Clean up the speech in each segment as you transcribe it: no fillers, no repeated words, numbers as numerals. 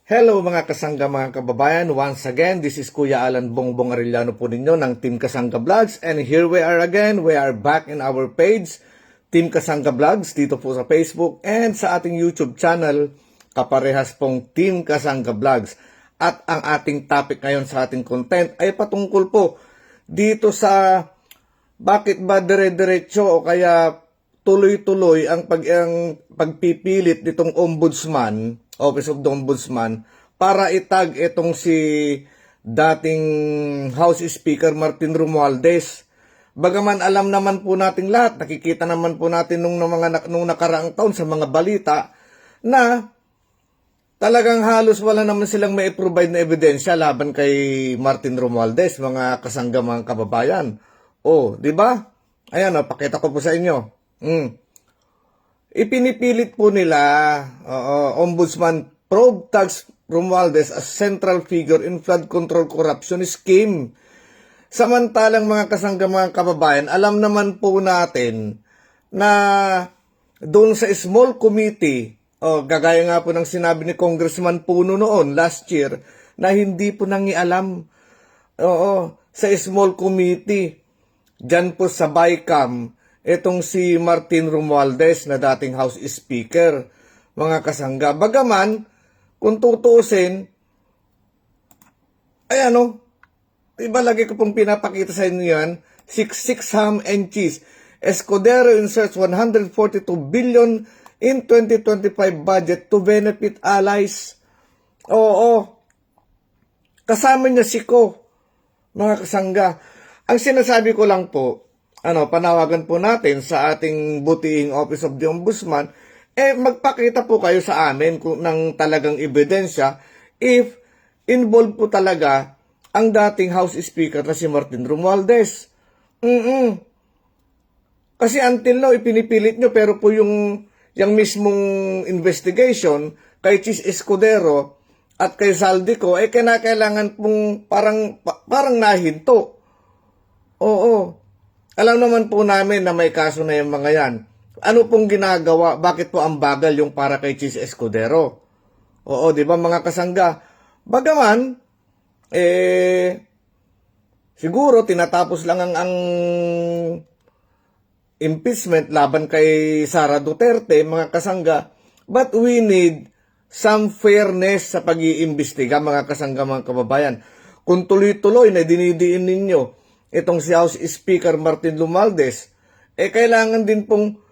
Hello mga kasangga, mga kababayan. Once again, this is Kuya Alan Bongbong Arellano po ninyo ng Team Kasangga Vlogs. And here we are again. We are back in our page, Team Kasangga Vlogs, dito po sa Facebook and sa ating YouTube channel, kaparehas pong Team Kasangga Vlogs. At ang ating topic ngayon sa ating content ay patungkol po dito sa bakit ba dire-diretso o kaya tuloy-tuloy ang pagpipilit nitong ombudsman, Office of the Ombudsman, para itag itong si dating House Speaker Martin Romualdez. Bagaman alam naman po nating lahat, nakikita naman po natin nung nakaraang taon sa mga balita na talagang halos wala naman silang mai-provide na ebidensya laban kay Martin Romualdez, mga kasangga, mga kababayan. Oh, di ba? Ayan, pakita ko po sa inyo. Ipinipilit po nila Ombudsman probe tags Romualdez as central figure in flood control corruption scheme. Samantalang mga kasangga, mga kababayan, alam naman po natin na doon sa small committee, gagaya nga po ng sinabi ni Congressman Puno noon last year, na hindi po nangialam sa small committee, dyan po sa BICAM, itong si Martin Romualdez na dating House Speaker, mga kasangga. Bagaman, kung tutuusin, ay iba lagi ko pong pinapakita sa inyo yan, 66 ham and cheese. Escudero inserts 142 billion in 2025 budget to benefit allies. Oo. Kasama niya si Ko, mga kasangga. Ang sinasabi ko lang po, panawagan po natin sa ating butihing Office of the Ombudsman, magpakita po kayo sa amin ng talagang ebidensya if involved po talaga ang dating House Speaker na si Martin Romualdez. Kasi until now, ipinipilit nyo, pero po yung mismong investigation kay Chis Escudero at kay Zaldico, kinakailangan pong parang nahinto. Oo. Alam naman po namin na may kaso na yung mga yan. Ano pong ginagawa? Bakit po ang bagal yung para kay Chis Escudero? Oo, di ba mga kasangga? Bagaman, siguro tinatapos lang ang impeachment laban kay Sara Duterte, mga kasangga. But we need some fairness sa pag-iimbestiga, mga kasangga, mga kababayan. Kung tuloy-tuloy na dinidiin ninyo itong si House Speaker Martin Romualdez, kailangan din pong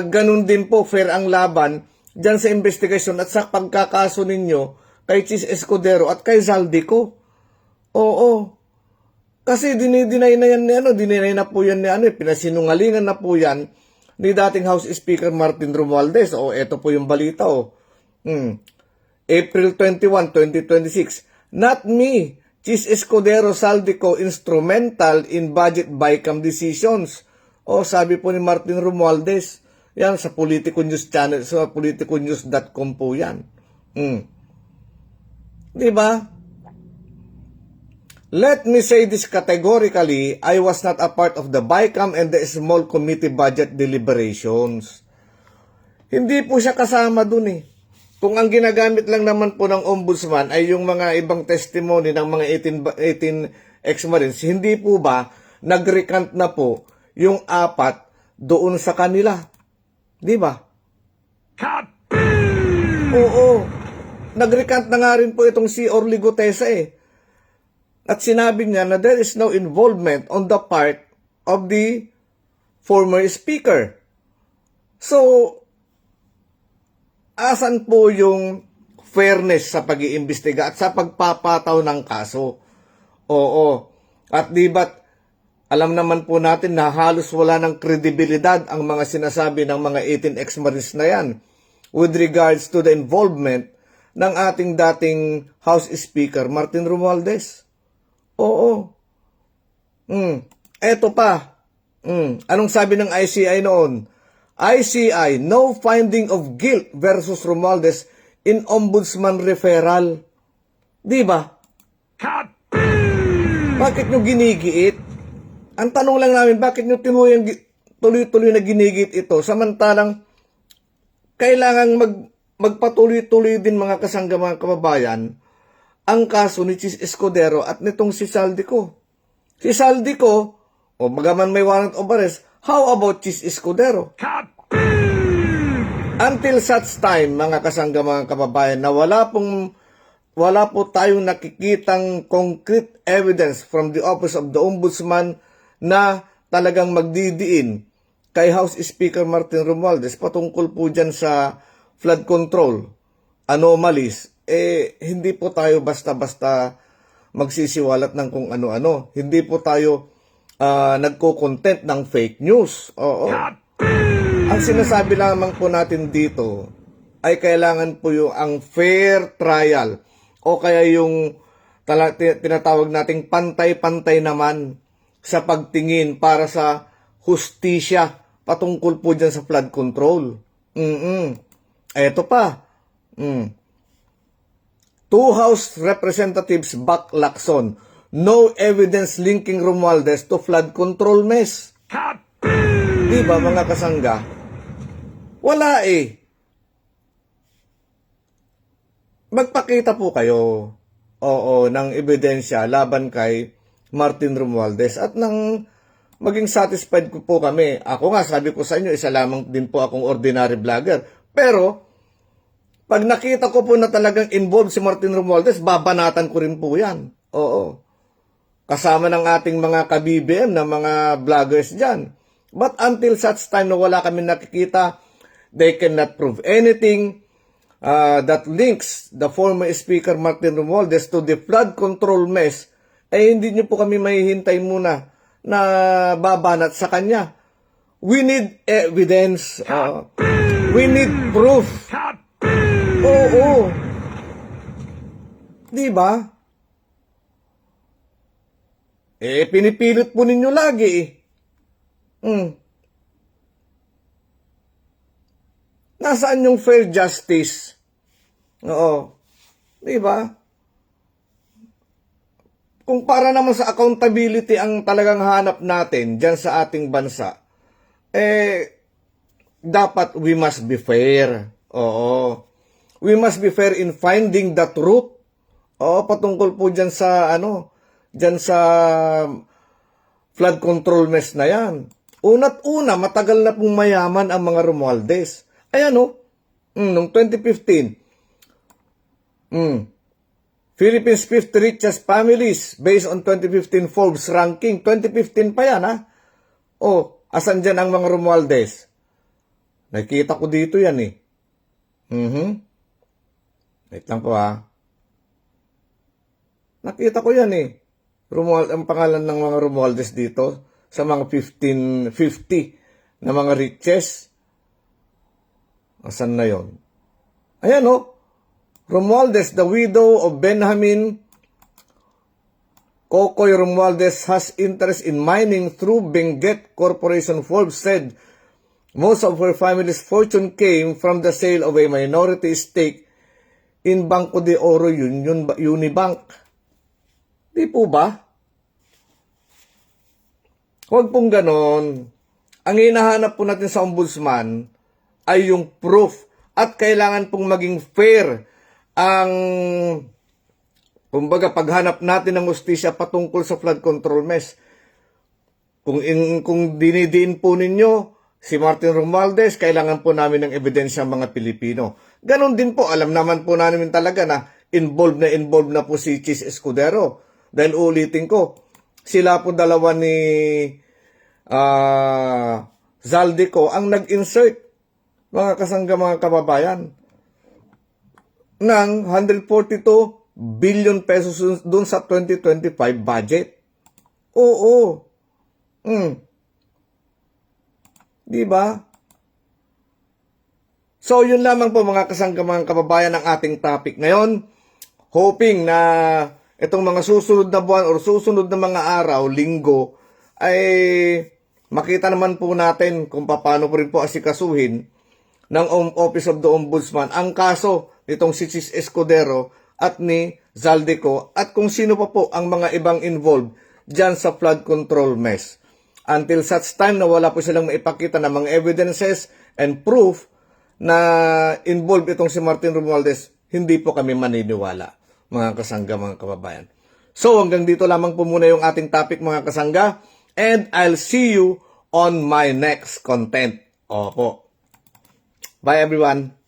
ganun din po fair ang laban dyan sa investigation at sa pagkakaso ninyo kay Chis Escudero at kay Zaldico. Oo. Kasi dinay na yan dinay na po yan pinasinungalingan na po yan ni dating House Speaker Martin Romualdez. Ito po yung balita. April 21, 2026. Not me. Chis Escudero Zaldico instrumental in budget BICAM decisions. Sabi po ni Martin Romualdez. Yan, sa Politico News Channel, sa politiconews.com po yan. Diba? Let me say this categorically, I was not a part of the BICAM and the small committee budget deliberations. Hindi po siya kasama dun Kung ang ginagamit lang naman po ng ombudsman ay yung mga ibang testimony ng mga 18 ex-marines, hindi po ba nag-recant na po yung 4 doon sa kanila? Di ba? Oo. Nag-recant na nga rin po itong si Orly Gutesa At sinabi niya na there is no involvement on the part of the former speaker. So, asan po yung fairness sa pag-iimbestiga at sa pagpapataw ng kaso? Oo. At di ba't alam naman po natin na halos wala ng kredibilidad ang mga sinasabi ng mga 18 ex-marines na yan with regards to the involvement ng ating dating House Speaker Martin Romualdez. Oo. Eto pa. Anong sabi ng ICI noon? ICI, no finding of guilt versus Romualdez in ombudsman referral. Di ba? Bakit nyo ginigiit? Ang tanong lang namin, bakit nyo tuloy-tuloy na ginigit ito samantalang kailangan magpatuloy-tuloy din mga kasangga mga kababayan ang kaso ni Chis Escudero at nitong si Saldico. Si Saldico, o magaman may warrant of arrest, how about Chis Escudero? Until such time, mga kasangga mga kababayan, na wala po tayong nakikitang concrete evidence from the Office of the Ombudsman na talagang magdidiin kay House Speaker Martin Romualdez patungkol po dyan sa flood control anomalies, hindi po tayo basta-basta magsisiwalat ng kung ano-ano. Hindi po tayo nagko-content ng fake news. Oo. Ang sinasabi lamang po natin dito ay kailangan po yung ang fair trial o kaya yung tinatawag nating pantay-pantay naman sa pagtingin para sa hustisya patungkol po dyan sa flood control. Eto pa. Two House Representatives back Lacson. No evidence linking Romualdez to flood control mess. Di ba mga kasangga? Wala Magpakita po kayo, ng ebidensya laban kay Martin Romualdez at nang maging satisfied po kami. Ako nga, sabi ko sa inyo, isa lamang din po akong ordinary vlogger. Pero, pag nakita ko po na talagang involved si Martin Romualdez, babanatan ko rin po yan. Oo. Kasama ng ating mga ka-BBM na mga vloggers dyan. But until such time na wala kami nakikita, they cannot prove anything that links the former Speaker Martin Romualdez to the flood control mess, hindi niyo po kami mahihintay muna na babanat sa kanya. We need evidence. We need proof. Oo. Di ba? Pinipilit po ninyo lagi Nasaan yung fair justice? Oo. Di ba? Kung para naman sa accountability ang talagang hanap natin dyan sa ating bansa, dapat we must be fair. Oo. We must be fair in finding the truth. Oo, patungkol po dyan sa, dyan sa flood control mess na yan. Una't una, matagal na pong mayaman ang mga Romualdez. Ayan noong 2015, Philippines 5th richest families based on 2015 Forbes ranking. 2015 pa yan, asan dyan ang mga Romualdez? Nakita ko dito yan Wait lang po Nakita ko yan ang pangalan ng mga Romualdez dito sa mga 1550 na mga richest. Asan na yon? Ayan Romualdez, the widow of Benjamin Kokoy Romualdez, has interest in mining through Benguet Corporation. Forbes said most of her family's fortune came from the sale of a minority stake in Banco de Oro Unibank. Di po ba? Huwag pong ganon. Ang hinahanap po natin sa ombudsman ay yung proof at kailangan pong maging fair ang kumbaga paghanap natin ng hustisya patungkol sa flood control mess. Kung dinidiin po ninyo si Martin Romualdez, kailangan po namin ng ebidensya ng mga Pilipino. Ganon din po, alam naman po namin talaga na involved na po si Chis Escudero. Dahil ulitin ko, sila po dalawa ni Zaldico ang nag-insert, mga kasangga mga kababayan, ng 142 billion pesos dun sa 2025 budget. Oo. Di ba? So, yun lamang po mga kasangga mga kababayan ang ating topic ngayon. Hoping na itong mga susunod na buwan o susunod na mga araw, linggo, ay makita naman po natin kung paano po rin po asikasuhin ng Office of the Ombudsman ang kaso nitong si Chis Escudero at ni Zaldico at kung sino pa po ang mga ibang involved dyan sa flood control mess. Until such time na wala po silang maipakita ng mga evidences and proof, na involved itong si Martin Romualdez, hindi po kami maniniwala, mga kasangga, mga kababayan. So hanggang dito lamang po muna yung ating topic, mga kasangga, and I'll see you on my next content. Opo. Bye everyone.